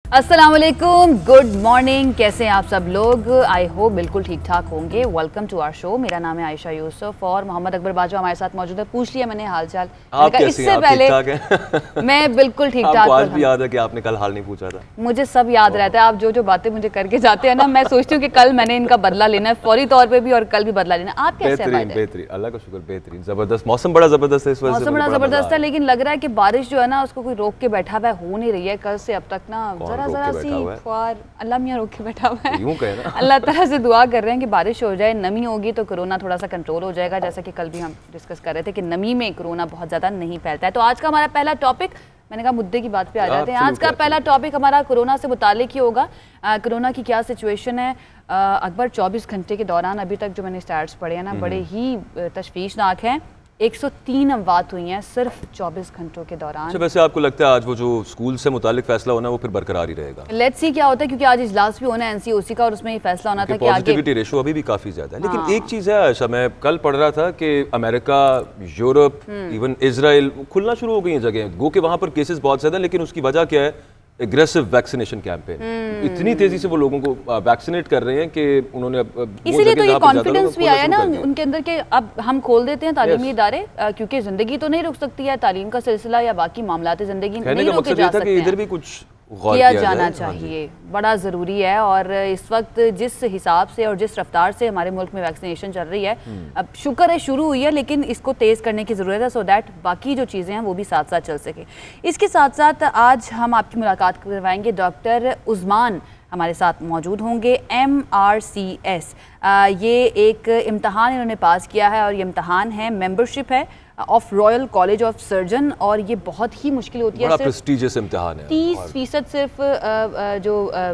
अस्सलाम वालेकुम, good morning. कैसे हैं आप सब लोग? आई होप बिल्कुल ठीक ठाक होंगे। Welcome to our show. मेरा नाम है आयशा यूसुफ और मोहम्मद अकबर बाजवा हमारे साथ मौजूद है। पूछ लिया मैंने हाल चाल। इससे पहले मैं बिल्कुल ठीक ठाक। आज भी याद है कि आपने कल हाल नहीं पूछा था? मुझे सब याद रहता है। आप जो जो बातें मुझे करके जाते हैं ना, मैं सोचती हूँ कि कल मैंने इनका बदला लेना है फौरी तौर पे भी, और कल भी बदला लेना। आप कैसे हैं? बेहतरीन, अल्लाह का शुक्र, बेहतरीन, जबरदस्त। मौसम बड़ा जबरदस्त है इस वजह से। मौसम बड़ा जबरदस्त है, लेकिन लग रहा है कि बारिश जो है ना उसको कोई रोक के बैठा हुआ हो नहीं रही है। कल से अब तक ना जरा जरा सी अल्लाह मियां रोक के बैठा हुआ है। अल्लाह ताला से दुआ कर रहे हैं कि बारिश हो जाए, नमी होगी तो कोरोना थोड़ा सा कंट्रोल हो जाएगा। जैसा कि कल भी हम डिस्कस कर रहे थे कि नमी में कोरोना बहुत ज़्यादा नहीं फैलता है। तो आज का हमारा पहला टॉपिक, मैंने कहा मुद्दे की बात पे आ जाते हैं। आज का पहला टॉपिक हमारा कोरोना से मुताल्लिक ही होगा। कोरोना की क्या सिचुएशन है अकबर? 24 घंटे के दौरान अभी तक जो मैंने स्टैट्स पढ़े हैं ना, बड़े ही तशवीशनाक हैं। 103 अमवात हुई हैं सिर्फ 24 घंटों के दौरान। अच्छा, वैसे आपको लगता है आज वो जो स्कूल से मुतालिक फैसला होना है वो फिर बरकरार ही रहेगा? लेट्स सी क्या होता है, क्योंकि आज इजलास भी होना है एनसीओसी का और उसमें ये फैसला होना था कि पॉजिटिविटी रेशो अभी भी काफी ज्यादा है। लेकिन एक चीज है आयशा, मैं कल पढ़ रहा था कि अमेरिका, यूरोप, इवन इजराइल खुलना शुरू हो गई है जगह, गो के वहां पर केसेस बहुत ज्यादा। लेकिन उसकी वजह क्या है? Aggressive vaccination campaign. इतनी तेजी से वो लोगों को वैक्सीनेट कर रहे हैं कि उन्होंने इसीलिए तो ये कॉन्फिडेंस भी आया ना उनके अंदर के अब हम खोल देते हैं तालीमी इदारे, क्योंकि जिंदगी तो नहीं रुक सकती है, तालीम का सिलसिला या बाकी मामलात जिंदगी नहीं रुके जा सकते। इधर भी कुछ किया जाना चाहिए, बड़ा ज़रूरी है। और इस वक्त जिस हिसाब से और जिस रफ्तार से हमारे मुल्क में वैक्सीनेशन चल रही है, अब शुक्र है शुरू हुई है, लेकिन इसको तेज़ करने की ज़रूरत है, सो दैट बाकी जो चीज़ें हैं वो भी साथ साथ चल सके। इसके साथ साथ आज हम आपकी मुलाकात करवाएंगे, डॉक्टर उस्मान हमारे साथ मौजूद होंगे। MRCS ये एक इम्तहान इन्होंने पास किया है और ये इम्तहान है, मेंबरशिप है of royal college of surgeon, और ये बहुत ही मुश्किल होती है। बड़ा प्रेस्टीजियस इम्तिहान है। 30% सिर्फ जो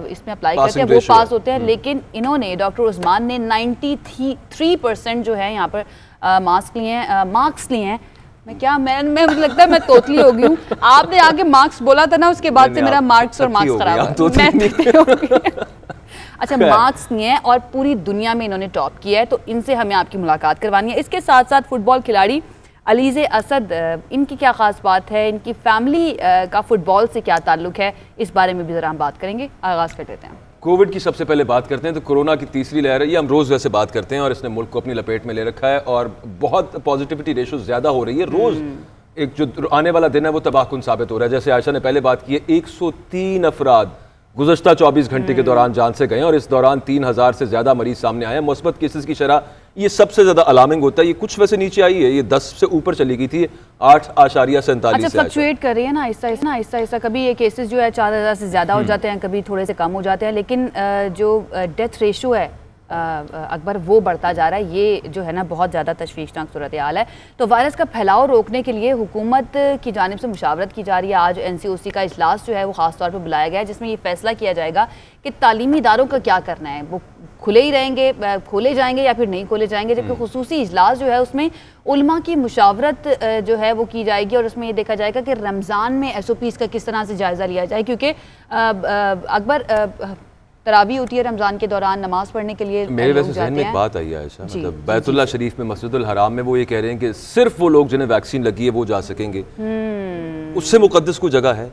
इसमें अप्लाई करते हैं वो पास होते हैं, लेकिन इन्होंने, डॉक्टर उस्मान ने 93% जो है यहाँ पर मार्क्स लिए हैं। मैं मुझे लगता है मैं तोतली हो गई हूँ। आपने आगे मार्क्स बोला था ना, उसके बाद से मेरा मार्क्स खराब है। अच्छा, मार्क्स नहीं है और पूरी दुनिया में इन्होंने टॉप किया है, तो इनसे हमें आपकी मुलाकात करवानी है। इसके साथ साथ फुटबॉल खिलाड़ी अलीज़े असद, इनकी क्या ख़ास बात है, इनकी फैमिली का फुटबॉल से क्या ताल्लुक़ है, इस बारे में भी ज़रा हम बात करेंगे। आगाज़ कर देते हैं। कोविड की सबसे पहले बात करते हैं तो कोरोना की तीसरी लहर है, ये हम रोज़ वैसे बात करते हैं और इसने मुल्क को अपनी लपेट में ले रखा है और बहुत पॉजिटिविटी रेशो ज़्यादा हो रही है। रोज़ एक जो आने वाला दिन है वो तबाहकुन साबित हो रहा है। जैसे आयशा ने पहले बात की है, 103 अफराद गुज़श्ता 24 घंटे के दौरान जान से गए और इस दौरान 3000 से ज़्यादा मरीज सामने आए हैं। मुस्बत केसेस की शरह ये सबसे ज़्यादा अलार्मिंग होता है। ये कुछ वैसे नीचे आई है, ये 10 से ऊपर चली गई थी, 8.47। अच्छा, फ्लक्चुएट कर रही है ना आहिस्ता। कभी ये केसेस जो है 4000 से ज़्यादा हो जाते हैं, कभी थोड़े से कम हो जाते हैं, लेकिन जो डेथ रेशो है अकबर वो बढ़ता जा रहा है। ये जो है ना बहुत ज़्यादा तशवीशनाक सूरत हाल है। तो वायरस का फैलाव रोकने के लिए हुकूमत की जानिब से मुशावरत की जा रही है। आज NCOC का इजलास जो है वो ख़ास तौर पर बुलाया गया है, जिसमें ये फैसला किया जाएगा कि तालीमी इदारों का क्या करना है, वो खुले ही रहेंगे, खोले जाएंगे या फिर नहीं खोले जाएंगे। जबकि खुसूसी इजलास जो है उसमें उलमा की मुशावरत जो है वो की जाएगी और उसमें ये देखा जाएगा कि रमज़ान में SOPs का किस तरह से जायज़ा लिया जाए, क्योंकि अकबर तरावी होती है रमज़ान के दौरान, नमाज पढ़ने के लिए मेरे वैसे ज़हन में एक बात आई है आयशा, मतलब बैतुल्लाह शरीफ में मस्जिदुल हराम में वो ये कह रहे हैं कि सिर्फ वो लोग जिन्हें वैक्सीन लगी है वो जा सकेंगे। उससे मुकद्दस कोई जगह है?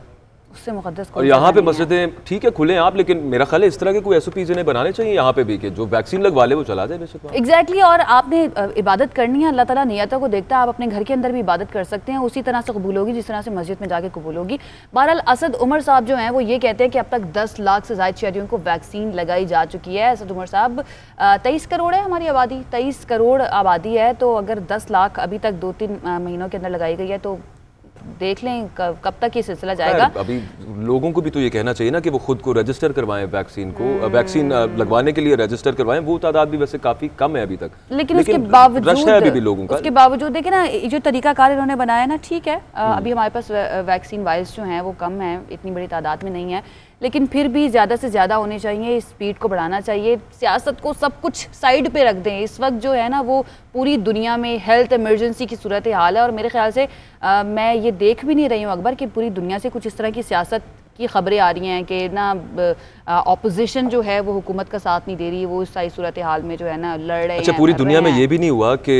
उससे मुकद्दस और यहाँ पे मस्जिदें ठीक है खुले हैं आप, लेकिन मेरा ख्याल है इस तरह के कोई SOPs इन्हें बनाने चाहिए यहाँ पे भी कि जो वैक्सीन लगवा ले वो चला जाए। एग्जैक्टली। और आपने इबादत करनी है, अल्लाह ताला नियतों को देखता है। आप अपने घर के अंदर भी इबादत कर सकते हैं, उसी तरह से कबूल होगी जिस तरह से मस्जिद में जाके कबूल होगी। बहरहाल असद उमर साहब जो हैं वो ये कहते हैं कि अब तक 10 लाख से ज़ायद शहरियों को वैक्सीन लगाई जा चुकी है। असद उमर साहब, 23 करोड़ है हमारी आबादी, 23 करोड़ आबादी है, तो अगर 10 लाख अभी तक 2-3 महीनों के अंदर लगाई गई है तो देख लें कब तक ये सिलसिला जाएगा। अभी लोगों को भी तो ये कहना चाहिए ना कि वो खुद को रजिस्टर करवाएं, वैक्सीन को वैक्सीन लगवाने के लिए रजिस्टर करवाएं। वो तादाद भी वैसे काफी कम है अभी तक, लेकिन उसके बावजूद रश है अभी भी लोगों का। उसके बावजूद देखिए ना, जो तरीकाकार इन्होंने बनाया ना, ठीक है अभी हमारे पास वैक्सीन वाइल्स जो हैं वो कम है, इतनी बड़ी तादाद में नहीं है, लेकिन फिर भी ज़्यादा से ज़्यादा होने चाहिए, स्पीड को बढ़ाना चाहिए। सियासत को सब कुछ साइड पे रख दें। इस वक्त जो है ना वो पूरी दुनिया में हेल्थ इमरजेंसी की सूरत हाल है और मेरे ख्याल से मैं ये देख भी नहीं रही हूँ अकबर कि पूरी दुनिया से कुछ इस तरह की सियासत की खबरें आ रही हैं कि ना ऑपोजिशन जो है वो हुकूमत का साथ नहीं दे रही, वो इस सारी सूरत हाल में जो है ना लड़ रहे हैं। अच्छा, पूरी दुनिया में ये भी नहीं हुआ कि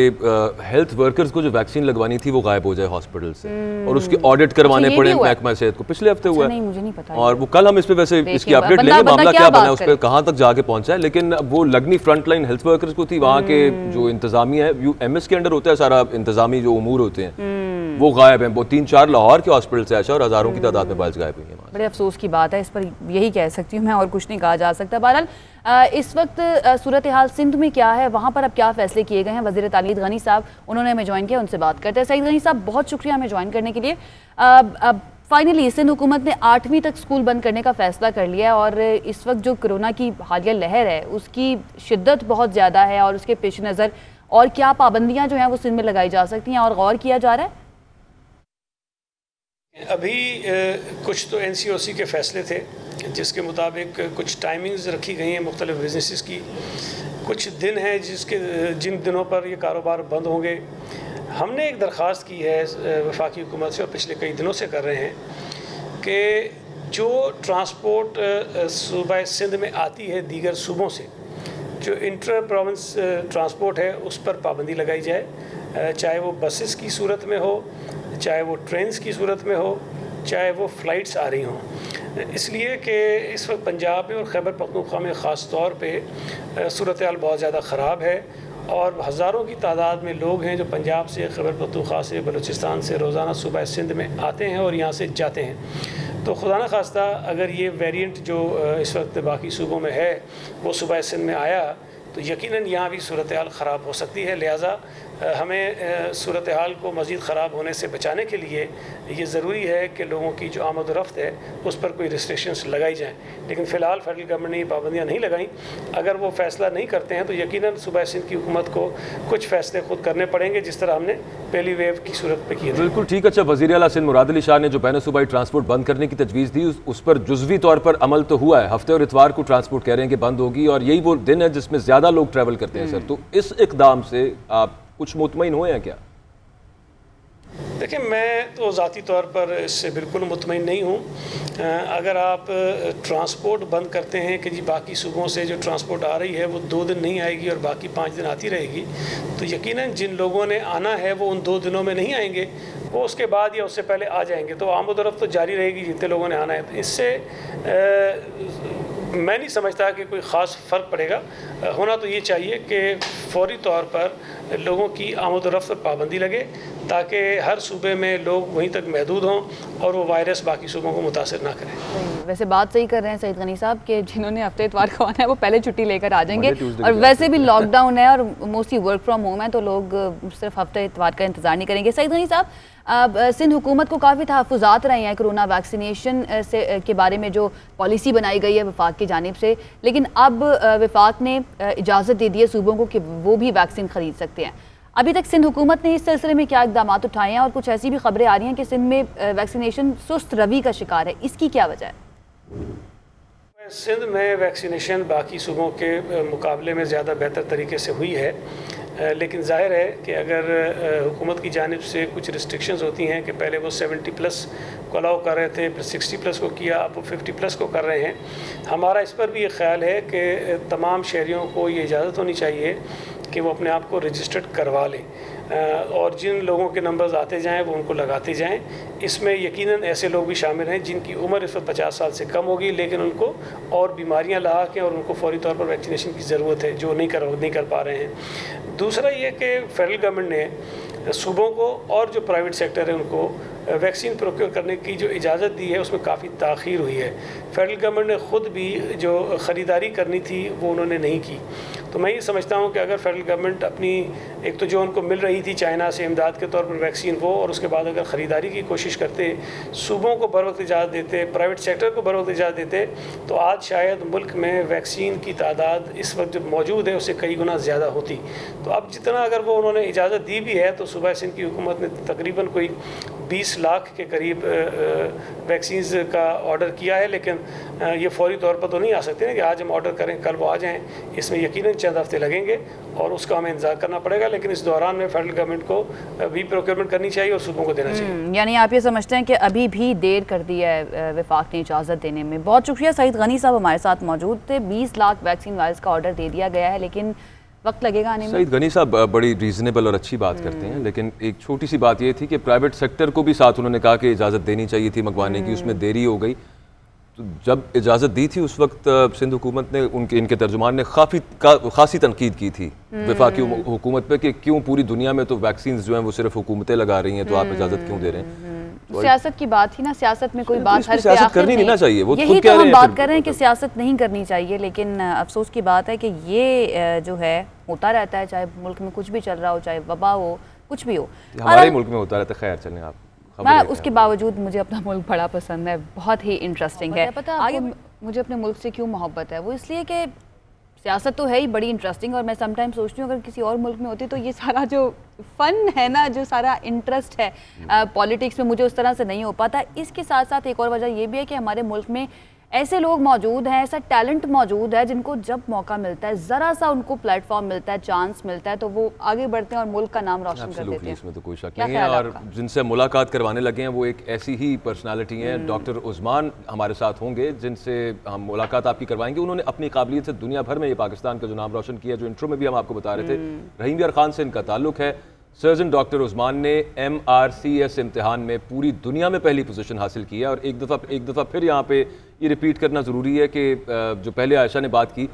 हेल्थ वर्कर्स को जो वैक्सीन लगवानी थी वो गायब हो जाए हॉस्पिटल से और उसके ऑडिट करवाने पड़े महकमा सेहत को? पिछले हफ्ते हुआ। नहीं, मुझे नहीं पता। और वो कल हम इस पे वैसे इसकी अपडेट लेंगे, मामला क्या बना है, उस पर कहाँ तक जाके पहुंचा है। लेकिन वो लगनी फ्रंट लाइन हेल्थ वर्कर्स को थी, वहाँ के जो इंतजामिया है, MS के अंडर होता है सारा इंतजामी जो उमूर होते हैं, वो गायब हैं। वो 3-4 लाहौर के हॉस्पिटल से आशा और हज़ारों की तादाद में बाइल्स गायब हुई हैं। बड़े अफसोस की बात है, इस पर यही कह सकती हूँ मैं, और कुछ नहीं कहा जा सकता। बहरहाल इस वक्त सूरत हाल सिंध में क्या है, वहाँ पर अब क्या फैसले किए गए हैं, वज़ीर तालीम गनी साहब उन्होंने हमें ज्वाइन किया, उनसे बात करते हैं। सईद गनी साहब, बहुत शुक्रिया हमें ज्वाइन करने के लिए। अब फाइनली सिंध हुकूमत ने 8वीं तक स्कूल बंद करने का फैसला कर लिया है और इस वक्त जो कोरोना की हालिया लहर है उसकी शिद्दत बहुत ज़्यादा है और उसके पेश नज़र और क्या पाबंदियाँ जो हैं वो सिंध में लगाई जा सकती हैं और गौर किया जा रहा है? अभी कुछ तो NCOC के फैसले थे जिसके मुताबिक कुछ टाइमिंग्स रखी गई हैं मुख्तलिफ बिजनेसेस की, कुछ दिन हैं जिन दिनों पर ये कारोबार बंद होंगे। हमने एक दरख्वास्त की है वफाकी हुकूमत से और पिछले कई दिनों से कर रहे हैं कि जो ट्रांसपोर्ट सूबा सिंध में आती है दीगर सूबों से, जो इंटर प्रोविंस ट्रांसपोर्ट है उस पर पाबंदी लगाई जाए, चाहे वो बसेस की सूरत में हो, चाहे वो ट्रेन्स की सूरत में हो, चाहे वो फ़्लाइट्स आ रही हों। इसलिए कि इस वक्त पंजाब में और खैबर पख्तूनख्वा में ख़ास तौर पे सूरत हाल बहुत ज़्यादा ख़राब है और हज़ारों की तादाद में लोग हैं जो पंजाब से, खैबर पख्तूनख्वा से, बलूचिस्तान से रोज़ाना सूबा सिंध में आते हैं और यहाँ से जाते हैं। तो खुदा न खास्ता अगर ये वेरिएंट जो इस वक्त बाकी सूबों में है वो सूबा सिंध में आया तो यकीनन यहाँ भी सूरत हाल ख़राब हो सकती है। लिहाजा हमें सूरत हाल को मज़ीद ख़राब होने से बचाने के लिए ये ज़रूरी है कि लोगों की जो आमद रफ्त है उस पर कोई रिस्ट्रिक्शंस लगाई जाएँ। लेकिन फ़िलहाल फेडरल गवर्नमेंट ने ये पाबंदियाँ नहीं लगाई। अगर वो फ़ैसला नहीं करते हैं तो यकीनन सूबा सिंध की हुकूमत को कुछ फ़ैसले खुद करने पड़ेंगे, जिस तरह हमने पहली वेव की सूरत पर किए थे। बिल्कुल ठीक। अच्छा, वज़ीर आला सिंध मुराद अली शाह ने जो बैन सूबाई ट्रांसपोर्ट बंद करने की तजवीज़ दी उस पर जुज़वी तौर पर अमल तो हुआ है। हफ्ते और इतवार को ट्रांसपोर्ट कह रहे हैं कि बंद होगी और यही वो दिन है जिसमें ज़्यादा लोग ट्रैवल करते हैं। सर, तो इस इक़दाम से आप कुछ मुतमईन हुए हैं क्या? देखिए, मैं तो ज़ाती तौर पर इससे बिल्कुल मुतमईन नहीं हूँ। अगर आप ट्रांसपोर्ट बंद करते हैं कि जी बाकी सूबों से जो ट्रांसपोर्ट आ रही है वो 2 दिन नहीं आएगी और बाकी 5 दिन आती रहेगी, तो यकीनन जिन लोगों ने आना है वो उन 2 दिनों में नहीं आएंगे, वो उसके बाद या उससे पहले आ जाएंगे। तो आमदोरफ्त तो जारी रहेगी जितने लोगों ने आना है। तो इससे मैं नहीं समझता कि कोई ख़ास फ़र्क पड़ेगा। होना तो ये चाहिए कि फ़ौरी तौर पर लोगों की आमद-ओ-रफ़्त पर पाबंदी लगे ताकि हर सूबे में लोग वहीं तक महदूद हों और वो वायरस बाकी सूबों को मुतासिर ना करें। वैसे बात सही कर रहे हैं सईद गनी साहब कि जिन्होंने हफ्ते इतवार को आना है वो पहले छुट्टी लेकर आ जाएंगे और वैसे भी लॉकडाउन है और मोस्टली वर्क फ्रॉम होम है तो लोग सिर्फ हफ्ते इतवार का इंतज़ार नहीं करेंगे। सईद गनी साहब, अब सिंध हुकूमत को काफ़ी तहफ़्फ़ुज़ात रहे हैं कोरोना वैक्सीनेशन से के बारे में जो पॉलिसी बनाई गई है वफाक की जानिब से, लेकिन अब वफाक ने इजाज़त दे दी है सूबों को कि वो भी वैक्सीन ख़रीद सकते हैं। अभी तक सिंध हुकूमत ने इस सिलसिले में क्या इक़दाम उठाए हैं और कुछ ऐसी भी खबरें आ रही हैं कि सिंध में वैक्सीनेशन सुस्त रवि का शिकार है, इसकी क्या वजह है? सिंध में वैक्सीनेशन बाकी सूबों के मुकाबले में ज़्यादा बेहतर तरीके से हुई है, लेकिन ज़ाहिर है कि अगर हुकूमत की जानिब से कुछ रिस्ट्रिक्शंस होती हैं कि पहले वो 70+ को अलाउ कर रहे थे, फिर 60+ को किया, अब वो 50+ को कर रहे हैं। हमारा इस पर भी ये ख्याल है कि तमाम शहरियों को ये इजाज़त होनी चाहिए कि वो अपने आप को रजिस्टर्ड करवा लें और जिन लोगों के नंबर्स आते जाएं वो उनको लगाते जाएं। इसमें यकीनन ऐसे लोग भी शामिल हैं जिनकी उम्र इस वक्त 50 साल से कम होगी लेकिन उनको और बीमारियां लाक हैं और उनको फौरी तौर पर वैक्सीनेशन की ज़रूरत है, जो नहीं कर पा रहे हैं। दूसरा ये कि फेडरल गवर्नमेंट ने सूबों को और जो प्राइवेट सेक्टर है उनको वैक्सीन प्रोक्योर करने की जो इजाज़त दी है उसमें काफ़ी ताख़ीर हुई है। फेडरल गवर्नमेंट ने ख़ुद भी जो ख़रीदारी करनी थी वो उन्होंने नहीं की। तो मैं ये समझता हूँ कि अगर फेडरल गवर्नमेंट अपनी एक तो जो उनको मिल रही थी चाइना से इमदाद के तौर पर वैक्सीन वो, और उसके बाद अगर ख़रीदारी की कोशिश करते, सूबों को बर वक्त इजाज़त देते, प्राइवेट सेक्टर को बर वक्त इजाज़त देते, तो आज शायद मुल्क में वैक्सीन की तादाद इस वक्त जो मौजूद है उससे कई गुना ज़्यादा होती। तो अब जितना अगर वो उन्होंने इजाज़त दी भी है तो सूबा सिंध की हुकूमत ने तकरीबन कोई 20 लाख के करीब वैक्सीन्स का ऑर्डर किया है, लेकिन ये फौरी तौर पर तो नहीं आ सकते ना कि आज हम ऑर्डर करें कल वो आ जाएं। इसमें यकीनन चंद हफ्ते लगेंगे और उसका हमें इंतजार करना पड़ेगा, लेकिन इस दौरान में फेडरल गवर्नमेंट को भी प्रोक्योरमेंट करनी चाहिए और सूबों को देना चाहिए। यानी आप ये समझते हैं कि अभी भी देर कर दी है वफाक ने इजाज़त देने में। बहुत शुक्रिया। सईद गनी साहब हमारे साथ मौजूद थे। 20 लाख वैक्सीन वायल्स का ऑर्डर दे दिया गया है, लेकिन वक्त लगेगा आने में। सईद गनी साहब बड़ी रीजनेबल और अच्छी बात करते हैं, लेकिन एक छोटी सी बात ये थी कि प्राइवेट सेक्टर को भी साथ उन्होंने कहा कि इजाज़त देनी चाहिए थी मंगवाने की, उसमें देरी हो गई। तो जब इजाज़त दी थी उस वक्त सिंध हुकूमत ने इनके तर्जुमान ने खासी तनकीद की थी वफाकी हुकूमत पे कि क्यों पूरी दुनिया में तो वैक्सीन जो हैं वो सिर्फ हुकूमतें लगा रही हैं, तो आप इजाज़त क्यों दे रहे हैं। तो सियासत की बात थी ना, सियासत में कोई बात हर सियासत करनी नहीं ना चाहिए, वो यही तो हम बात कर रहे हैं कि सियासत नहीं करनी चाहिए। लेकिन अफसोस की बात है कि ये जो है होता रहता है, चाहे मुल्क में कुछ भी चल रहा हो, चाहे वबा हो, कुछ भी हो, हमारे मुल्क में होता रहता है। खैर चलें, आप मैं उसके बावजूद मुझे अपना मुल्क बड़ा पसंद है, बहुत ही इंटरेस्टिंग है। पता आगे मुझे अपने मुल्क से क्यों मोहब्बत है, वो इसलिए कि सियासत तो है ही बड़ी इंटरेस्टिंग, और मैं समटाइम सोचती हूँ अगर किसी और मुल्क में होती तो ये सारा जो फ़न है ना, जो सारा इंटरेस्ट है पॉलिटिक्स में, मुझे उस तरह से नहीं हो पाता। इसके साथ साथ एक और वजह ये भी है कि हमारे मुल्क में ऐसे लोग मौजूद हैं, ऐसा टैलेंट मौजूद है, जिनको जब मौका मिलता है, ज़रा सा उनको प्लेटफॉर्म मिलता है, चांस मिलता है, तो वो आगे बढ़ते हैं और मुल्क का नाम रोशन कर देते हैं। इसमें तो कोई शक नहीं है। और जिनसे मुलाकात करवाने लगे हैं वो एक ऐसी ही पर्सनालिटी हैं। डॉक्टर उस्मान हमारे साथ होंगे, जिनसे हम मुलाकात आपकी करवाएंगे। उन्होंने अपनी काबिलियत से दुनिया भर में ये पाकिस्तान का जो नाम रोशन किया, जो इंट्रो में भी हम आपको बता रहे थे, रहीम यार खान से इनका ताल्लुक है। सर्जन डॉक्टर उस्मान ने MRCS इम्तिहान में पूरी दुनिया में पहली पोजीशन हासिल की है। और एक दफ़ा फिर यहाँ पे ये रिपीट करना ज़रूरी है कि जो पहले आयशा ने बात की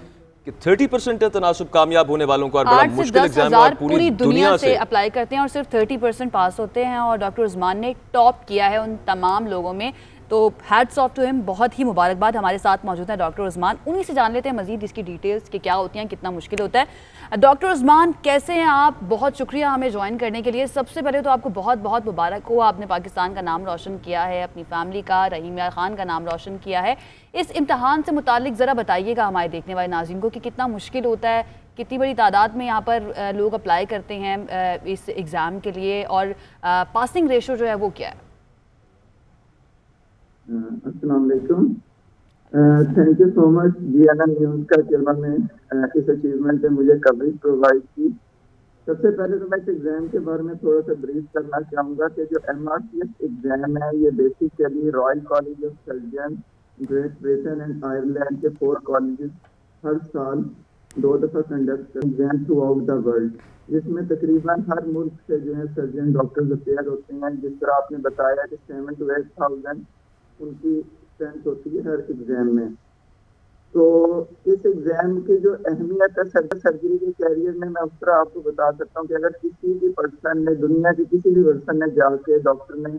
कि 30% है तनासुब कामयाब होने वालों का, और बड़ा मुश्किल एग्जाम है, पूरी दुनिया से अप्लाई करते हैं और सिर्फ 30% पास होते हैं। और डॉक्टर उस्मान ने टॉप किया है उन तमाम लोगों में, तो हैट्स ऑफ टू हिम, बहुत ही मुबारकबाद। हमारे साथ मौजूद हैं डॉक्टर उस्मान, उन्हीं से जान लेते हैं मजीद इसकी डिटेल्स कि क्या होती हैं, कितना मुश्किल होता है। डॉक्टर उस्मान कैसे हैं आप? बहुत शुक्रिया हमें ज्वाइन करने के लिए। सबसे पहले तो आपको बहुत बहुत मुबारक हो, आपने पाकिस्तान का नाम रोशन किया है, अपनी फैमिली का, रहीम यार खान का नाम रोशन किया है। इस इम्तहान से मुतालिक ज़रा बताइएगा हमारे देखने वाले नाज़रीन को कि कितना मुश्किल होता है, कितनी बड़ी तादाद में यहाँ पर लोग अप्लाई करते हैं इस एग्ज़ाम के लिए, और पासिंग रेशो जो है वो क्या है? अस्सलाम वालेकुम, thank you so much GNN news का कि उन्होंने इस अचीवमेंट पे मुझे कवरेज प्रोवाइड की। सबसे पहले तो मैं इस एग्ज़ाम के बारे में थोड़ा सा ब्रीफ करना चाहूँगा कि जो MRCS एग्ज़ाम है ये basically royal college of surgeon, great Britain and Ireland के 4 कॉलेजेस हर साल 2 दफ़ा कंडक्ट करते हैं थ्रू आउट द वर्ल्ड, जिसमें तकरीबन हर मुल्क से जो है सर्जन डॉक्टर्स अपेयर होते हैं। जिस तरह आपने बताया कि 7 to 8,000 उनकी स्ट्रेंथ होती है हर एग्जाम में। तो इस एग्जाम की जो अहमियत है सर्जरी के कैरियर में, मैं उस तरह आपको बता सकता हूँ कि अगर किसी भी पर्सन ने, दुनिया के किसी भी पर्सन ने जाके डॉक्टर ने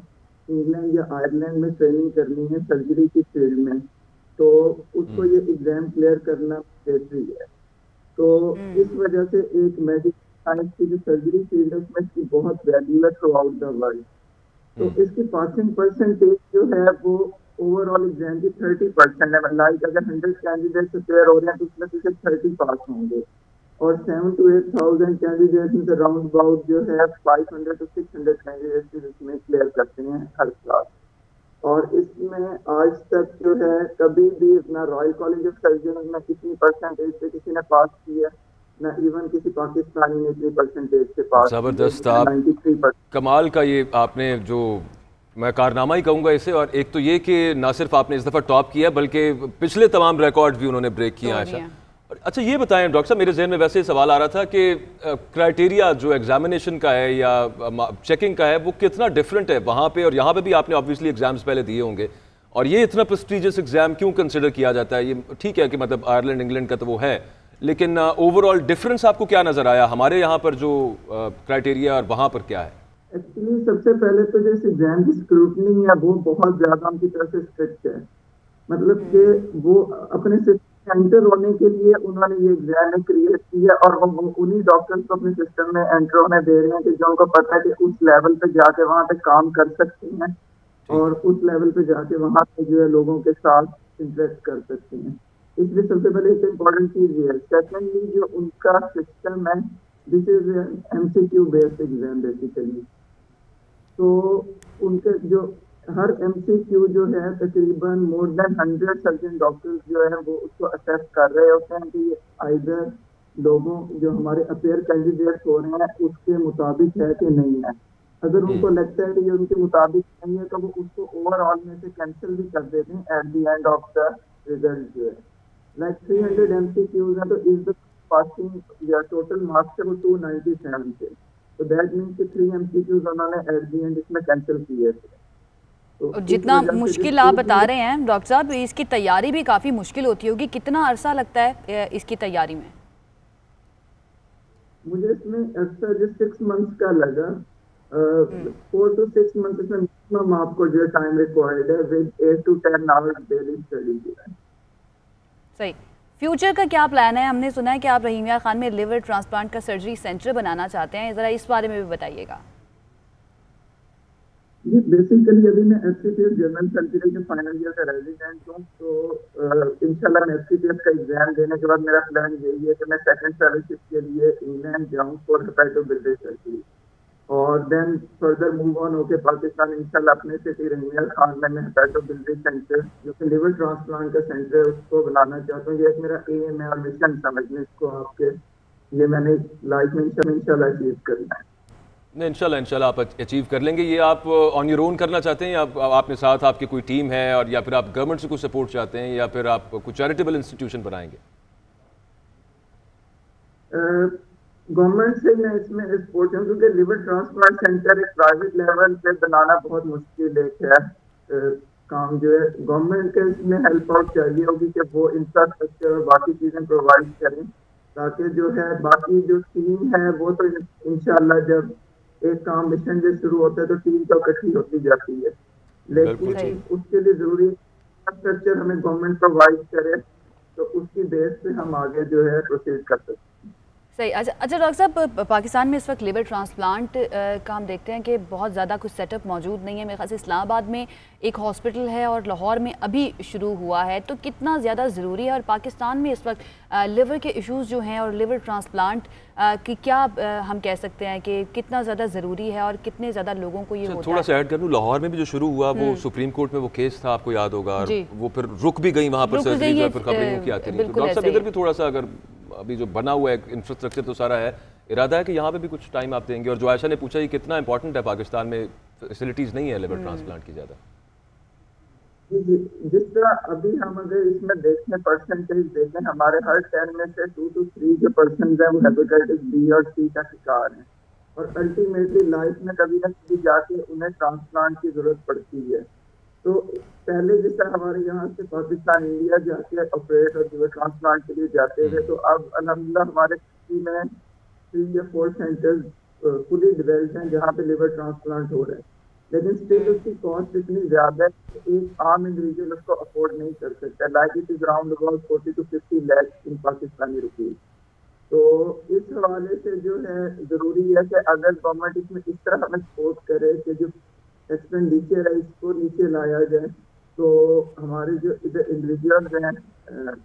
इंग्लैंड या आयरलैंड में ट्रेनिंग करनी है सर्जरी की फील्ड में, तो उसको ये एग्जाम क्लियर करना मैंडेटरी है। तो इस वजह से एक मेडिकल साइंस की जो सर्जरी फील्ड है उसमें इसकी बहुत वैल्यू है थ्रू आउट द वर्ल्ड। तो इसकी पासिंग परसेंटेज जो है वो ओवरऑल एग्जाम की 30% है। लाइक अगर 100 कैंडिडेट प्रिपेयर हो रहे हैं तो उसमें से सिर्फ 30 पास होंगे, और 7 to 8,000 कैंडिडेट में से राउंड अबाउट जो है 500 to 600 कैंडिडेट इसमें क्लियर करते हैं हर साल। और इसमें आज तक जो है कभी भी अपना रॉयल कॉलेज ऑफ सर्जन में कितनी परसेंटेज से किसी ने पास किया, ना इवन किसी पाकिस्तानी ने इतनी परसेंटेज से पास। जबरदस्त, आप 93% कमाल का ये आपने जो मैं कारनामा ही कहूँगा इसे। और एक तो ये कि ना सिर्फ आपने इस दफ़ा टॉप किया बल्कि पिछले तमाम रिकॉर्ड भी उन्होंने ब्रेक किए आयशा। अच्छा ये बताएं डॉक्टर साहब, मेरे जहन में वैसे सवाल आ रहा था कि क्राइटेरिया जो एग्जामिनेशन का है या चेकिंग का है वो कितना डिफरेंट है वहाँ पे और यहाँ पे भी। आपने ऑब्वियसली एग्जाम्स पहले दिए होंगे, और ये इतना प्रेस्टीजियस एग्जाम क्यों कंसिडर किया जाता है? ये ठीक है कि मतलब आयरलैंड इंग्लैंड का तो वो है, लेकिन ओवरऑल डिफरेंस आपको क्या नजर आया हमारे यहाँ पर जो क्राइटेरिया और वहाँ पर क्या है? एक्चुअली सबसे पहले तो जो इस एग्जाम की स्क्रूटनी है वो बहुत ज्यादा उनकी तरफ से स्ट्रिक्ट है। मतलब कि वो अपने सिस्टम में एंटर होने के लिए उन्होंने ये एग्जाम क्रिएट किया, और वो उन्हीं डॉक्टर्स को अपने सिस्टम में एंटर होने दे रहे हैं कि जो उनको पता है कि उस लेवल पे जाके वहाँ पे काम कर सकते हैं और उस लेवल पे जाके वहाँ पे जो है लोगों के साथ इंटरेक्ट कर सकते हैं। इसलिए सबसे पहले एक इम्पोर्टेंट चीज ये है। सेकेंडली जो उनका सिस्टम है, this is MCQ based exam basically. तो उनके जो हर MCQ जो है तकरीबन मोर देन 100 सर्जन डॉक्टर्स जो है वो उसको असेस कर रहे होते हैं कि ये आइदर लोगों जो हमारे अपेयर कैंडिडेट्स हो रहे हैं उसके मुताबिक है कि नहीं है। अगर उनको लगता है कि ये उनके मुताबिक नहीं है तो वो उसको ओवरऑल में से कैंसिल भी कर देते हैं at the end of the result जो है। लाइक 300 MCQs है तो इज द पासिंग या टोटल मार्क्स है वो 297 थे, तो दैट मीन्स कि 3 MCQs उन्होंने एट द एंड इसमें कैंसिल किए थे। तो जितना मुश्किल आप बता रहे हैं डॉक्टर साहब, इसकी तैयारी भी काफ़ी मुश्किल होती होगी, कितना अरसा लगता है इसकी तैयारी में? मुझे इसमें अरसा जो 6 मंथ्स का लगा, 4 to 6 मंथ्स में मिनिमम आपको जो टाइम रिक्वायर्ड है with 8 to 10 hours daily study की है। सही। फ्यूचर का क्या प्लान है? हमने सुना है कि आप रहीम यार खान में लिवर ट्रांसप्लांट का सर्जरी सेंटर बनाना चाहते हैं, ज़रा इस बारे में भी बताइएगा। जी बेसिकली अभी मैं FCPS जनरल सर्जरी के फाइनल ईयर का रेजिडेंट हूँ, तो इंशाल्लाह मैं FCPS का एग्जाम देने के बाद मेरा प्लान यही है कि मैं सेकंड फेलोशिप के लिए इंग्लैंड जाऊँ फॉर हेपेटोबिलिटी सर्जरी, और देन फर्दर मूव ऑन होके पाकिस्तान इंशाल्लाह अपने सिटी रहीम यार खान में हेपेटोबिलिटी सेंटर जो कि लिवर ट्रांसप्लांट का सेंटर है उसको बनाना चाहता हूँ। ये एक मेरा एम है और मिशन समझने इसको आपके, ये मैंने लाइफ में इंशाल्लाह अचीव करना है। नहीं इंशाल्लाह आप अचीव कर लेंगे। ये आप ऑन योर ओन करना चाहते हैं या आपने साथ आपकी कोई टीम है, और या फिर आप गवर्नमेंट से कुछ सपोर्ट चाहते हैं, या फिर आप कुछ चैरिटेबल इंस्टीट्यूशन बनाएंगे? गवर्नमेंट से मैं इसमें सपोर्ट हूँ क्योंकि लिवर ट्रांसप्लांट सेंटर एक प्राइवेट लेवल पे बनाना बहुत मुश्किल एक है काम, जो है गवर्नमेंट के इसमें हेल्प आउट चाहिए होगी कि वो इंफ्रास्ट्रक्चर और बाकी चीज़ें प्रोवाइड करें, ताकि जो है बाकी जो टीम है वो तो इंशाल्लाह जब एक काम मिशन जो शुरू होता है तो टीम तो इकट्ठी होती जाती है, लेकिन उसके लिए जरूरी इंफ्रास्ट्रक्चर हमें गवर्नमेंट प्रोवाइड करे तो उसकी बेस पे हम आगे जो है प्रोसीड कर सकते हैं। सही। अच्छा डॉक्टर साहब, पाकिस्तान में इस वक्त लिवर ट्रांसप्लांट का हम देखते हैं कि बहुत ज़्यादा कुछ सेटअप मौजूद नहीं है। मेरे ख्याल से इस्लामाबाद में एक हॉस्पिटल है और लाहौर में अभी शुरू हुआ है, तो कितना ज़्यादा ज़रूरी है? और पाकिस्तान में इस वक्त लिवर के इश्यूज़ जो हैं और लिवर ट्रांसप्लांट की क्या हम कह सकते हैं कि कितना ज़्यादा ज़रूरी है और कितने ज़्यादा लोगों को ये होता है? थोड़ा सा ऐड कर दूँ, लाहौर में भी जो शुरू हुआ वो सुप्रीम कोर्ट में वो केस था, आपको याद होगा, और वो फिर रुक भी गई वहाँ पर सर्जरी जो है, फिर खबरें की आती रही। तो डॉक्टर साहब इधर भी थोड़ा सा अगर अभी जो बना हुआ है इंफ्रास्ट्रक्चर तो सारा है, इरादा है कि यहाँ पे भी कुछ टाइम आप देंगे? और जो आयशा ने पूछा ये कितना इंपॉर्टेंट है, पाकिस्तान में फैसिलिटीज नहीं है लिवर ट्रांसप्लांट की ज़्यादा। जिस तरह अभी हम अगर इसमें देखें परसेंटेज देखें, हमारे हर 10 में से 2 to 3 जो पर्सन है वो हेपेटाइटिस B और C का शिकार है, और अल्टीमेटली लाइफ में कभी न कभी जाके उन्हें ट्रांसप्लांट की जरूरत पड़ती है। तो पहले जिस तरह हमारे यहाँ से पाकिस्तान इंडिया जाके ऑपरेट और लिवर ट्रांसप्लांट के लिए जाते थे, तो अब अल्हम्दुलिल्लाह हमारे सिटी में 3 या 4 सेंटर्स फुली डिवेल्प्ड हैं जहाँ पे लिवर ट्रांसप्लांट हो रहे हैं, लेकिन स्टिल उसकी कॉस्ट इतनी ज्यादा है कि एक आम इंडिविजुअल उसको अफोर्ड नहीं कर सकता। Like it is around about 40 to 50 lakh in Pakistani rupees. तो इस हवाले से जो है जरूरी है कि अगर गवर्नमेंट इसमें इस तरह हमें सपोर्ट करे कि जो एक्सपेंडिचर है इसको नीचे लाया जाए, तो हमारे जो इधर इंडिविजुअल्स हैं,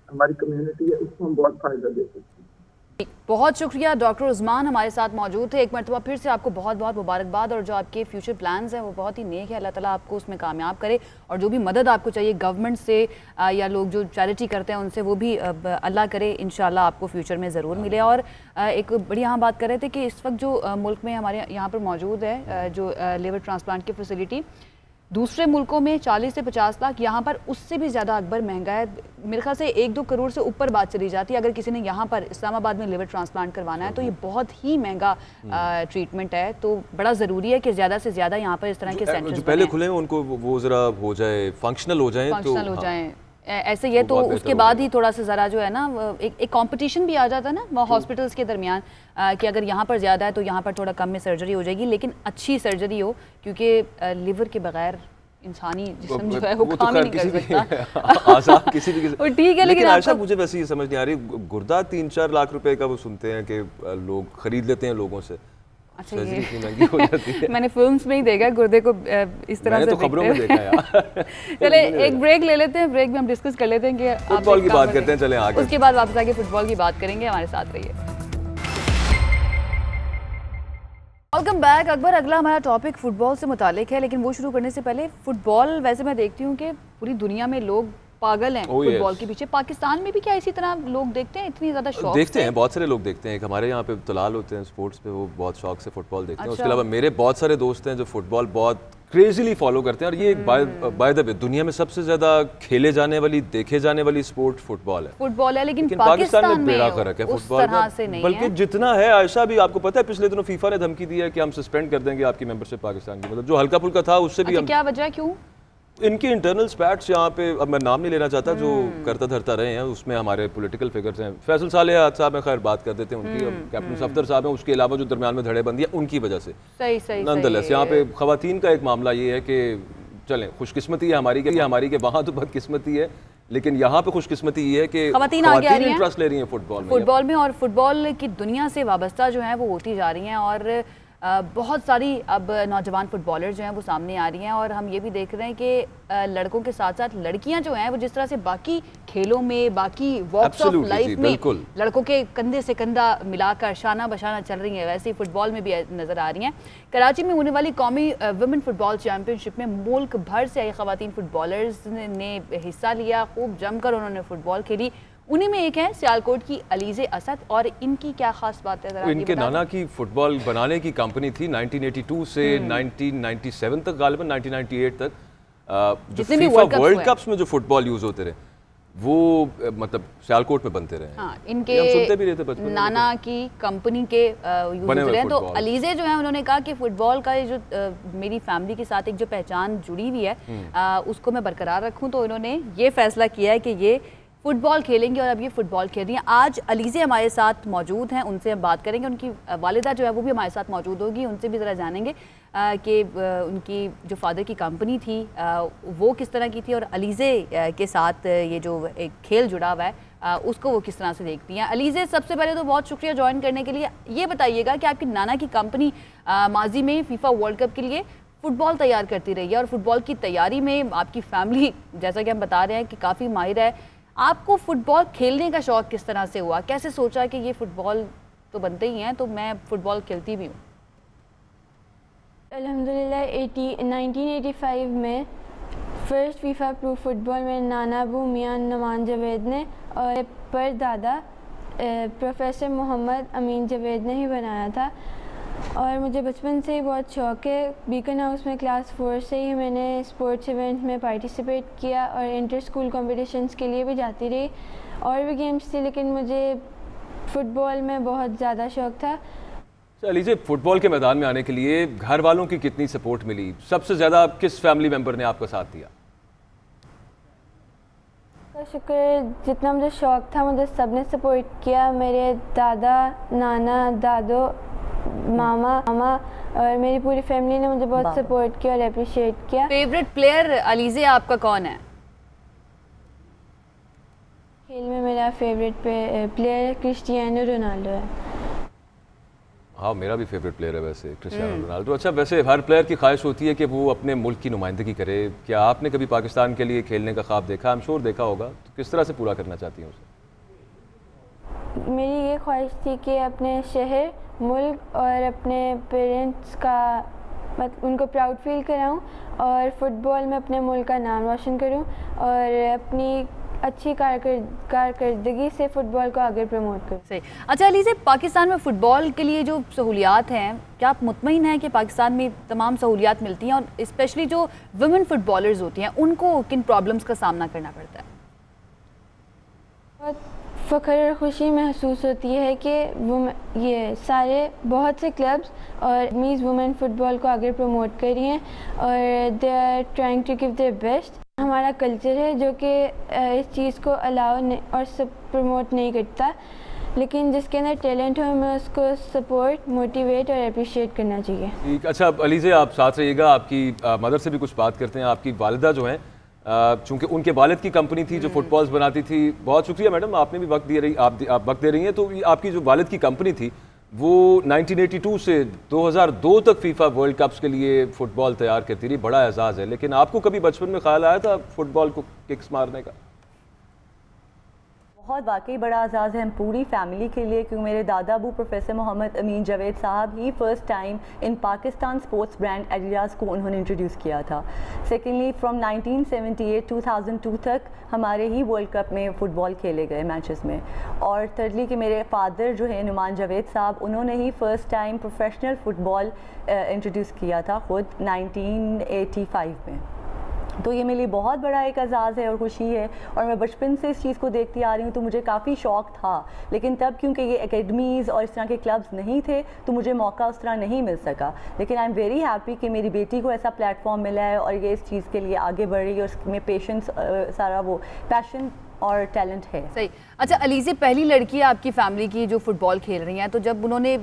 हमारी कम्युनिटी है, उसको हम बहुत फायदा दे सकते हैं। बहुत शुक्रिया डॉक्टर उस्मान हमारे साथ मौजूद थे। एक मरतबा फिर से आपको बहुत बहुत मुबारकबाद, और जो आपके फ्यूचर प्लान्स हैं वो बहुत ही नेक है, अल्लाह ताला आपको उसमें कामयाब करे, और जो भी मदद आपको चाहिए गवर्नमेंट से या लोग जो चैरिटी करते हैं उनसे वो भी अल्लाह करे इंशाल्लाह आपको फ्यूचर में ज़रूर मिले। और एक बड़ी यहाँ बात कर रहे थे कि इस वक्त जो मुल्क में हमारे यहाँ पर मौजूद है जो लिवर ट्रांसप्लांट की फैसिलिटी, दूसरे मुल्कों में 40 से 50 लाख, यहाँ पर उससे भी ज़्यादा अकबर महंगा है। मेरे ख्याल से 1-2 करोड़ से ऊपर बात चली जाती है। अगर किसी ने यहाँ पर इस्लामाबाद में लिवर ट्रांसप्लांट करवाना है तो ये बहुत ही महंगा ट्रीटमेंट है। तो बड़ा ज़रूरी है कि ज़्यादा से ज़्यादा यहाँ पर इस तरह के सेंटर्स जो पहले खुले हैं उनको वो ज़रा हो जाए, फंक्शनल हो जाए, ऐसे ये तो उसके बाद ही थोड़ा सा ज़रा जो है ना एक कंपटीशन भी आ जाता है ना हॉस्पिटल्स के दरमियान कि अगर यहाँ पर ज़्यादा है तो यहाँ पर थोड़ा कम में सर्जरी हो जाएगी, लेकिन अच्छी सर्जरी हो, क्योंकि लिवर के बगैर इंसानी जिस्म जो है वो काम ही नहीं कर सकता। किसी भी ठीक है, लेकिन आयशा मुझे वैसे ये समझ नहीं आ रही, गुर्दा 3-4 लाख रुपए का वो सुनते हैं कि लोग खरीद लेते हैं लोगों से। अच्छा, ये महंगी हो जाती है। मैंने फिल्म्स में ही देखा गुर्दे को इस तरह से, तो खबरों में देखा यार। चले एक ब्रेक ले लेते हैं, ब्रेक में हम डिस्कस कर लेते हैं कि फुटबॉल की बात करते हैं, चले आगे, उसके बाद वापस आके फुटबॉल की बात करेंगे। हमारे साथ रहिए। Welcome back Akbar. अगला हमारा टॉपिक फुटबॉल से मुतालिक है, लेकिन वो शुरू करने से पहले फुटबॉल वैसे मैं देखती हूँ कि पूरी दुनिया में लोग पागल हैं फुटबॉल के पीछे। पाकिस्तान में भी क्या इसी तरह लोग देखते हैं, इतनी ज़्यादा शौक देखते हैं? बहुत सारे लोग देखते हैं। हमारे यहाँ पे तलाल होते हैं स्पोर्ट्स पे, वो बहुत शौक से फुटबॉल देखते हैं। उसके अलावा मेरे बहुत सारे दोस्त हैं जो फुटबॉल बहुत क्रेजीली फॉलो करते हैं। और ये बाय द वे दुनिया में सबसे ज़्यादा खेले जाने वाली, देखे जाने वाली स्पोर्ट फुटबॉल है। लेकिन पाकिस्तान में बेड़ा फर्क है फुटबॉल का, बल्कि जितना है आयशा भी आपको पता है पिछले दिनों फीफा ने धमकी दी है कि हम सस्पेंड कर देंगे आपकी मेंबरशिप पाकिस्तान की। मतलब जो हल्का फुल्का था उससे भी क्या वजह, क्यों? इनकी इंटरनल स्पैट्स यहाँ पे, अब मैं नाम नहीं लेना चाहता, जो करता धरता रहे हैं उसमें हमारे पॉलिटिकल फिगर्स हैं। फैसल सालेह साहब में खैर बात कर देते हैं उनकी, कैप्टन सफदर साहब हैं, उसके अलावा जो दरमियान में धड़ेबंदी है उनकी वजह से। सही नंदलेस यहाँ पे खवातीन का एक मामला ये है कि चलें खुशकिस्मती है हमारी के वहाँ तो बदकिस्मती है, लेकिन यहाँ पे खुशकिस्मती ये है कि खवातीन इंटरेस्ट ले रही हैं फुटबॉल में और फुटबॉल की दुनिया से वाबस्ता जो है वो होती जा रही हैं। और बहुत सारी अब नौजवान फुटबॉलर जो हैं वो सामने आ रही हैं। और हम ये भी देख रहे हैं कि लड़कों के साथ साथ लड़कियां जो हैं वो जिस तरह से बाकी खेलों में, बाकी वॉक्स ऑफ लाइफ में लड़कों के कंधे से कंधा मिलाकर शाना बशाना चल रही हैं, वैसे ही फुटबॉल में भी नजर आ रही हैं। कराची में होने वाली कौमी वुमेन फुटबॉल चैंपियनशिप में मुल्क भर से आई खवातीन फुटबॉलर्स ने हिस्सा लिया, खूब जमकर उन्होंने फुटबॉल खेली। उन्हीं में एक है सियालकोट की अलीज़े असद, और इनकी क्या खास बात है? जरा इनके नाना की फुटबॉल बनाने की कंपनी थी 1982 से 1997 तक, गालिबन 1998 तक, जो फीफा वर्ल्ड कप्स में जो फुटबॉल यूज होते रहे वो मतलब सियालकोट में बनते रहे। हाँ, इनके हम सुनते भी रहते बचपन में, नाना की कंपनी के यूज होते रहे। तो अलीज़े जो है उन्होंने कहा कि फुटबॉल का जो मेरी फैमिली के साथ एक जो पहचान जुड़ी हुई है उसको मैं बरकरार रखूँ, तो इन्होंने ये फैसला किया है कि ये फुटबॉल खेलेंगे और अब ये फुटबॉल खेल रही हैं। आज अलीज़े हमारे साथ मौजूद हैं, उनसे हम बात करेंगे। उनकी वालिदा जो है वो भी हमारे साथ मौजूद होगी, उनसे भी ज़रा जानेंगे कि उनकी जो फादर की कंपनी थी वो किस तरह की थी, और अलीज़े के साथ ये जो एक खेल जुड़ा हुआ है उसको वो किस तरह से देखती हैं। अलीज़े, सबसे पहले तो बहुत शुक्रिया ज्वाइन करने के लिए। ये बताइएगा कि आपकी नाना की कंपनी माजी में फीफा वर्ल्ड कप के लिए फ़ुटबॉल तैयार करती रही है, और फुटबॉल की तैयारी में आपकी फैमिली, जैसा कि हम बता रहे हैं, कि काफ़ी माहिर है। आपको फुटबॉल खेलने का शौक़ किस तरह से हुआ? कैसे सोचा कि ये फुटबॉल तो बनते ही हैं तो मैं फुटबॉल खेलती भी हूँ? अल्हम्दुलिल्लाह 1985 में फ़र्स्ट फीफा प्रो फुटबॉल में नाना अबू मियां नमान जावेद ने और परदादा प्रोफेसर मोहम्मद अमीन जावेद ने ही बनाया था। और मुझे बचपन से ही बहुत शौक़ है। बीकन हाउस में क्लास 4 से ही मैंने स्पोर्ट्स इवेंट में पार्टिसिपेट किया और इंटर स्कूल कॉम्पिटिशन्स के लिए भी जाती रही। और भी गेम्स थी, लेकिन मुझे फ़ुटबॉल में बहुत ज़्यादा शौक़ था। अलीज़े, फुटबॉल के मैदान में आने के लिए घर वालों की कितनी सपोर्ट मिली? सबसे ज़्यादा किस फैमिली मेम्बर ने आपका साथ दिया? शुक्र, जितना मुझे शौक़ था मुझे सब ने सपोर्ट किया। मेरे दादा, नाना, दादो, मामा और मेरी पूरी फैमिली ने मुझे बहुत सपोर्ट किया और अप्रिशिएट किया। फेवरेट प्लेयर अलीज़े आपका कौन है? खेल में मेरा फेवरेट प्लेयर क्रिस्टियानो रोनाल्डो है। हाँ, मेरा भी फेवरेट प्लेयर है वैसे क्रिस्टियानो रोनाल्डो। अच्छा, वैसे हर प्लेयर की ख्वाहिश होती है कि वो अपने मुल्क की नुमाइंदगी करे। क्या आपने कभी पाकिस्तान के लिए खेलने का ख्वाब देखा? आई एम श्योर देखा होगा। तो किस तरह से पूरा करना चाहती हैं उसे? मेरी ये ख्वाहिश थी कि अपने शहर, मुल्क और अपने पेरेंट्स का उनको प्राउड फील कराऊं और फुटबॉल में अपने मुल्क का नाम रोशन करूं और अपनी अच्छी कारकर्दगी से फ़ुटबॉल को आगे प्रमोट करूं। सही। अच्छा अलीज़े, पाकिस्तान में फ़ुटबॉल के लिए जो सहूलियात हैं, क्या आप मुतमईन हैं कि पाकिस्तान में तमाम सहूलियात मिलती हैं? और स्पेशली जो वुमेन फुटबॉलर्स होती हैं उनको किन प्रॉब्लम्स का सामना करना पड़ता है? फ़ख्र और ख़ुशी महसूस होती है कि ये सारे बहुत से क्लब्स और मीज़ वुमेन फ़ुटबॉल को आगे प्रमोट कर रही हैं और they are trying to give their best. हमारा कल्चर है जो कि इस चीज़ को अलाउ और सब प्रमोट नहीं करता, लेकिन जिसके अंदर टैलेंट हो हमें उसको सपोर्ट, मोटिवेट और अप्रिशिएट करना चाहिए। ठीक। अच्छा अलीज़े, आप साथ रहिएगा, आपकी मदर से भी कुछ बात करते हैं। आपकी वालिदा जो हैं, चूँकि उनके वालिद की कंपनी थी जो फुटबॉल्स बनाती थी। बहुत शुक्रिया मैडम, आपने भी वक्त दिए आप वक्त दे रही हैं। तो आपकी जो वालिद की कंपनी थी वो 1982 से 2002 तक फीफा वर्ल्ड कप्स के लिए फ़ुटबॉल तैयार करती रही। बड़ा एजाज़ है। लेकिन आपको कभी बचपन में ख्याल आया था फुटबॉल को किक्स मारने का? बहुत वाकई बड़ा एजाज़ है हम पूरी फैमिली के लिए, क्योंकि मेरे दादा अबू प्रोफेसर मोहम्मद अमीन जावेद साहब ही first time in Pakistan sports brand Adidas को उन्होंने इंट्रोड्यूस किया था। सेकेंडली फ्रॉम 1978-2002 तक हमारे ही वर्ल्ड कप में फ़ुटबॉल खेले गए मैचेस में। और थर्डली कि मेरे फादर जो है नुमान जावेद साहब, उन्होंने ही first time professional football introduce किया था ख़ुद 1985 में। तो ये मेरे लिए बहुत बड़ा एक एजाज़ है और खुशी है, और मैं बचपन से इस चीज़ को देखती आ रही हूँ, तो मुझे काफ़ी शौक़ था। लेकिन तब क्योंकि ये एकेडमीज़ और इस तरह के क्लब्स नहीं थे तो मुझे मौका उस तरह नहीं मिल सका। लेकिन आई एम वेरी हैप्पी कि मेरी बेटी को ऐसा प्लेटफॉर्म मिला है और ये इस चीज़ के लिए आगे बढ़ रही है, और उसमें पेशेंस सारा वो पैशन और टैलेंट है। सही। अच्छा अलीज़े, पहली लड़की आपकी फैमिली की जो फुटबॉल खेल रही हैं, तो जब उन्होंने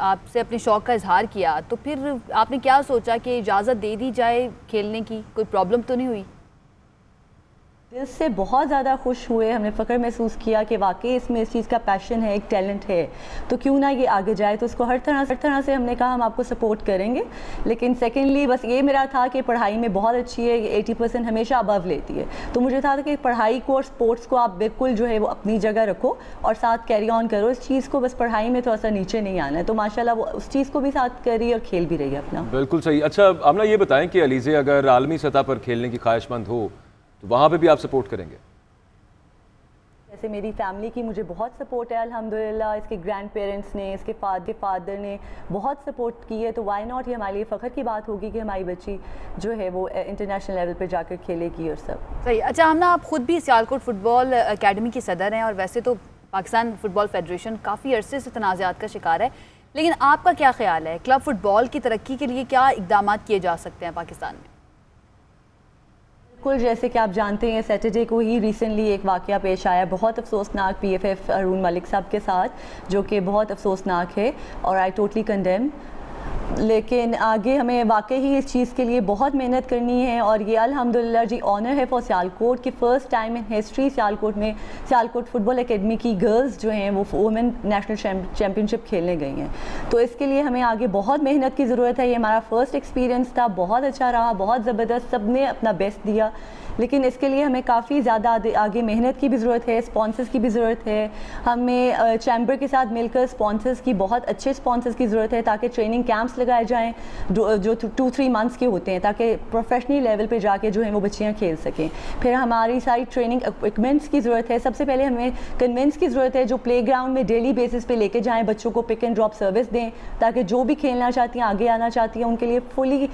आपसे अपने शौक़ का इजहार किया तो फिर आपने क्या सोचा कि इजाज़त दे दी जाए खेलने की? कोई प्रॉब्लम तो नहीं हुई? दिल से बहुत ज़्यादा खुश हुए, हमने फ़ख्र महसूस किया कि वाकई इसमें इस चीज़ का पैशन है, एक टैलेंट है, तो क्यों ना ये आगे जाए। तो उसको हर तरह से हमने कहा हम आपको सपोर्ट करेंगे। लेकिन सेकेंडली बस ये मेरा था कि पढ़ाई में बहुत अच्छी है, 80% हमेशा अबव लेती है, तो मुझे था कि पढ़ाई को और स्पोर्ट्स को आप बिल्कुल जो है वो अपनी जगह रखो और साथ कैरी ऑन करो इस चीज़ को, बस पढ़ाई में थोड़ा सा नीचे नहीं आना है। तो माशाल्लाह वो उस चीज़ को भी साथ करी और खेल भी रही है अपना। बिल्कुल सही। अच्छा आमना, ये बताएं कि अलीज़े अगर आलमी सतह पर खेलने की ख्वाहिशमंद हो तो वहाँ पे भी आप सपोर्ट करेंगे? जैसे मेरी फैमिली की मुझे बहुत सपोर्ट है अल्हम्दुलिल्लाह, इसके ग्रैंड पेरेंट्स ने, इसके फादर ने बहुत सपोर्ट की है, तो वाई नॉट, ये हमारे लिए फ़ख्र की बात होगी कि हमारी बच्ची जो है वो इंटरनेशनल लेवल पर जाकर खेलेगी और सब। सही। अच्छा हमना, आप खुद भी सियालकोट फुटबॉल अकेडमी की सदर हैं, और वैसे तो पाकिस्तान फुटबॉल फेडरेशन काफ़ी अरसे से तनाज़ात का शिकार है, लेकिन आपका क्या ख्याल है क्लब फुटबॉल की तरक्की के लिए क्या इक़दाम किए जा सकते हैं पाकिस्तान में? बिल्कुल, जैसे कि आप जानते हैं सैटरडे को ही रिसेंटली एक वाक़या पेश आया बहुत अफसोसनाक PFF अरुण मलिक साहब के साथ, जो कि बहुत अफसोसनाक है और आई टोटली कंडेम। लेकिन आगे हमें वाकई ही इस चीज़ के लिए बहुत मेहनत करनी है, और ये अल्हम्दुलिल्लाह जी ऑनर है फॉर सियालकोट कि first time in history Sialkot में सियालकोट फुटबॉल एकेडमी की गर्ल्स जो हैं वो वुमेन नेशनल चैम्पियनशिप खेलने गई हैं। तो इसके लिए हमें आगे बहुत मेहनत की ज़रूरत है। ये हमारा फ़र्स्ट एक्सपीरियंस था, बहुत अच्छा रहा, बहुत ज़बरदस्त, सब ने अपना बेस्ट दिया, लेकिन इसके लिए हमें काफ़ी ज़्यादा आगे मेहनत की भी ज़रूरत है, स्पॉन्सर्स की भी ज़रूरत है। हमें चैम्बर के साथ मिलकर स्पॉन्सर्स की, बहुत अच्छे स्पॉन्सर्स की ज़रूरत है, ताकि ट्रेनिंग कैंप्स लगाए जाएं जो 2-3 मंथ्स के होते हैं, ताकि प्रोफेशनल लेवल पे जाके जो है वो बच्चियां खेल सकें। फिर हमारी सारी ट्रेनिंग इक्विपमेंट्स की ज़रूरत है। सबसे पहले हमें कन्वेंस की ज़रूरत है जो प्ले ग्राउंड में डेली बेसिस पे लेके जाएँ, बच्चों को पिक एंड ड्रॉप सर्विस दें, ताकि जो भी खेलना चाहती हैं, आगे आना चाहती हैं, उनके लिए फुली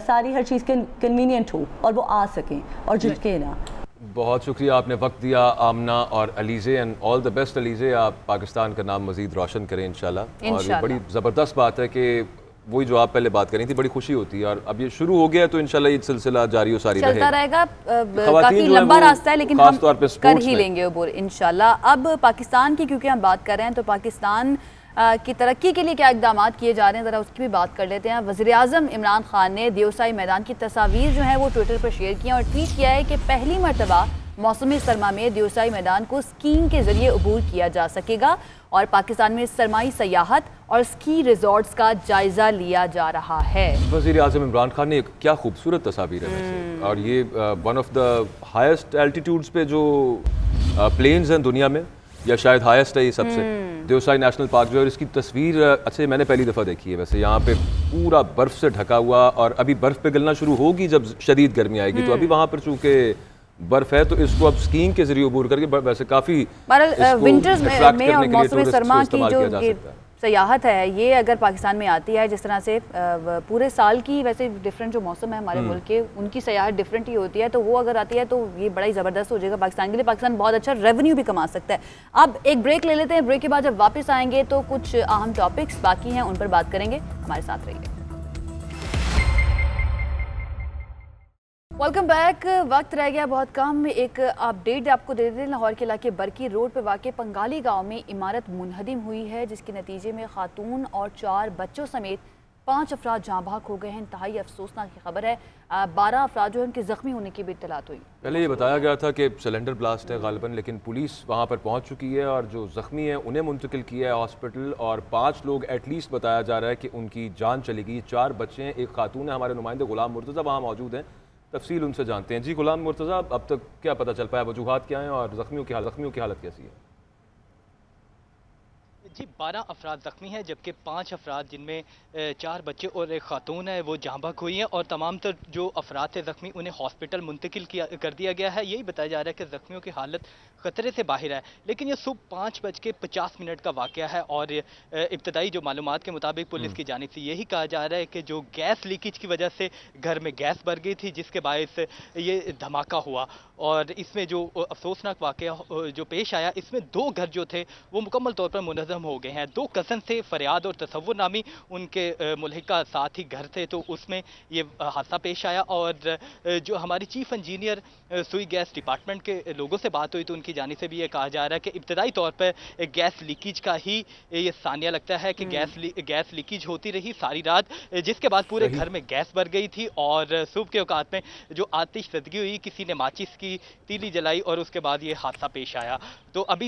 सारी हर चीज़ कन्वीनियंट हो और वो आ सकें और जुट के ना। बहुत शुक्रिया, आपने वक्त दिया आमना और Alizeh, and all the best Alizeh, आप पाकिस्तान का नाम मज़ीद रोशन करें इंशाल्लाह। और ये बड़ी ज़बरदस्त बात है कि वही जो आप पहले बात करी थी, बड़ी खुशी होती है, और अब ये शुरू हो गया है तो इंशाल्लाह ये सिलसिला जारी और सारी चलता रहेगा। काफ़ी लंबा रास्ता है, लेकिन हम कर ही लेंगे वो इंशाल्लाह। अब पाकिस्तान की क्योंकि हम बात कर रहे हैं, तो पाकिस्तान की तरक्की के लिए क्या इक़दाम किए जा रहे हैं, ज़रा उसकी भी बात कर लेते हैं। वज़ीर-ए-आज़म इमरान खान ने देवसाई मैदान की तस्वीर जो है वो ट्विटर पर शेयर किया और ट्वीट किया है कि पहली मरतबा मौसमी सरमा में देवसाई मैदान को स्कीइंग के ज़रिए अबूर किया जा सकेगा, और पाकिस्तान में सरमाई सयाहत और स्की रिजॉर्ट्स का जायज़ा लिया जा रहा है। वज़ीर-ए-आज़म इमरान खान ने क्या खूबसूरत तस्वीर है वैसे, और ये one of the highest altitudes पे जो प्लेन्स हैं दुनिया में, या शायद हाईएस्ट है ये सबसे, देवसाई नेशनल पार्क जो है, और इसकी तस्वीर अच्छे मैंने पहली दफ़ा देखी है वैसे। यहाँ पे पूरा बर्फ़ से ढका हुआ, और अभी बर्फ़ पिघलना शुरू होगी जब शदीद गर्मी आएगी, तो अभी वहाँ पर चूँकि बर्फ़ है तो इसको अब स्कीइंग के जरिए अबूर करके वैसे काफ़ी विंटर्स में और मौसमी सरमा की जो सयाहत है, ये अगर पाकिस्तान में आती है, जिस तरह से पूरे साल की वैसे डिफरेंट जो मौसम है हमारे मुल्क के, उनकी सयाहत डिफरेंट ही होती है, तो वो अगर आती है तो ये बड़ा ही ज़बरदस्त हो जाएगा पाकिस्तान के लिए। पाकिस्तान बहुत अच्छा रेवेन्यू भी कमा सकता है। अब एक ब्रेक ले लेते हैं, ब्रेक के बाद जब वापस आएंगे तो कुछ अहम टॉपिक्स बाकी हैं, उन पर बात करेंगे। हमारे साथ रहिए। Welcome back. वक्त रह गया बहुत कम, एक अपडेट आपको दे देते हैं। लाहौर के इलाके बरकी रोड पर वाक़े पंगाली गांव में इमारत मुनहदिम हुई है, जिसके नतीजे में खातून और 4 बच्चों समेत 5 अफराद जहाँ भाग हो गए हैं। इंतहाई अफसोसनाक की खबर है। 12 अफराद जो है उनके ज़ख्मी होने की भी इत्तलात हुई। पहले ये बताया गया था कि सिलेंडर ब्लास्ट है गालिबन, लेकिन पुलिस वहाँ पर पहुँच चुकी है और जो ज़ख्मी हैं उन्हें मुंतकिल किया है हॉस्पिटल, और 5 लोग एटलीस्ट बताया जा रहा है कि उनकी जान चली गई। 4 बच्चे हैं, एक खातून है। हमारे नुमाइंदे गुलाम मुर्तज़ा वहाँ मौजूद हैं। तफसील उनसे जानते हैं। जी गुलाम मुर्तज़ा, अब तक क्या पता चल पाया, वजूहात क्या हैं और ज़ख्मियों की हालत कैसी है? जी 12 अफराद ज़ख्मी हैं, जबकि 5 अफराद जिनमें 4 बच्चे और एक खातून है वो जहाँ बहक हुई हैं, और तमाम तर जो अफराद थे ज़ख्मी उन्हें हॉस्पिटल मुंतकिल कर दिया गया है। यही बताया जा रहा है कि ज़ख्मियों की हालत ख़तरे से बाहर है। लेकिन ये सुबह 5:50 का वाक़या है, और इब्तदाई जो मालूमात के मुताबिक पुलिस की जानिब से यही कहा जा रहा है कि जो गैस लीकेज की वजह से घर में गैस भर गई थी, जिसके बायस ये धमाका हुआ। और इसमें जो अफसोसनाक वाक़या जो पेश आया, इसमें 2 घर जो थे वो मुकम्मल तौर पर मुनज़्ज़म हो गए हैं। 2 कज़न थे, फरियाद और तसव्वुर नामी उनके मुल्हिका साथ ही घर थे, तो उसमें ये हादसा पेश आया। और जो हमारी चीफ इंजीनियर सुई गैस डिपार्टमेंट के लोगों से बात हुई तो उनकी जानिब से भी ये कहा जा रहा है कि इब्तदाई तौर पर गैस लीकेज का ही ये सानिया लगता है कि गैस लीकेज होती रही सारी रात, जिसके बाद पूरे घर में गैस भर गई थी। और सुबह के औकात में जो आतिशज़दगी हुई, किसी ने माचिस की तीली जलाई और उसके बाद ये हादसा पेश आया। तो अभी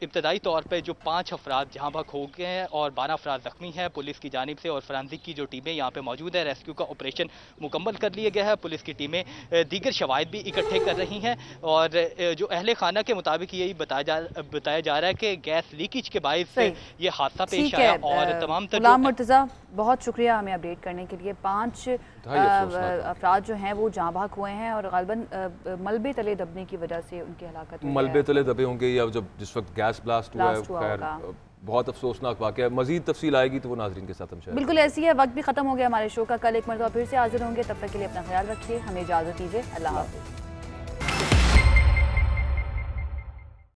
इब्तदाई तौर पर जो 5 अफराद जहाँ बहक हो गए हैं और 12 अफराद ज़ख्मी हैं। पुलिस की जानिब से और फॉरेंसिक की जो टीमें यहाँ पे मौजूद है, रेस्क्यू का ऑपरेशन मुकम्मल कर लिया गया है। पुलिस की टीमें दीगर शवाहिद भी इकट्ठे कर रही हैं, और जो अहले खाना के मुताबिक यही बताया जा रहा है कि गैस लीकेज के बायस से ये हादसा पेश आया। और तमाम गुलाम मुर्तज़ा, बहुत शुक्रिया हमें अपडेट करने के लिए। 5 अफराद जो हैं वो जहाँ बहक हुए हैं, और ग़ालिबन मलबे तले दबने की वजह से उनकी हलाकत हुई है। मलबे तले दबे होंगे या जब जिस वक्त गैस ब्लास्ट हुआ है, खैर बहुत अफसोसनाक वाक़या है। मज़ीद तफसील आएगी तो वो नाज़रीन के साथ हम शेयर बिल्कुल ऐसी है। वक्त भी ख़त्म हो गया हमारे शो का। कल एक मरतबा फिर से हाजिर होंगे, तब तक के लिए अपना ख्याल रखिए, हमें इजाज़त दीजिए। अल्लाह हाफ़िज़।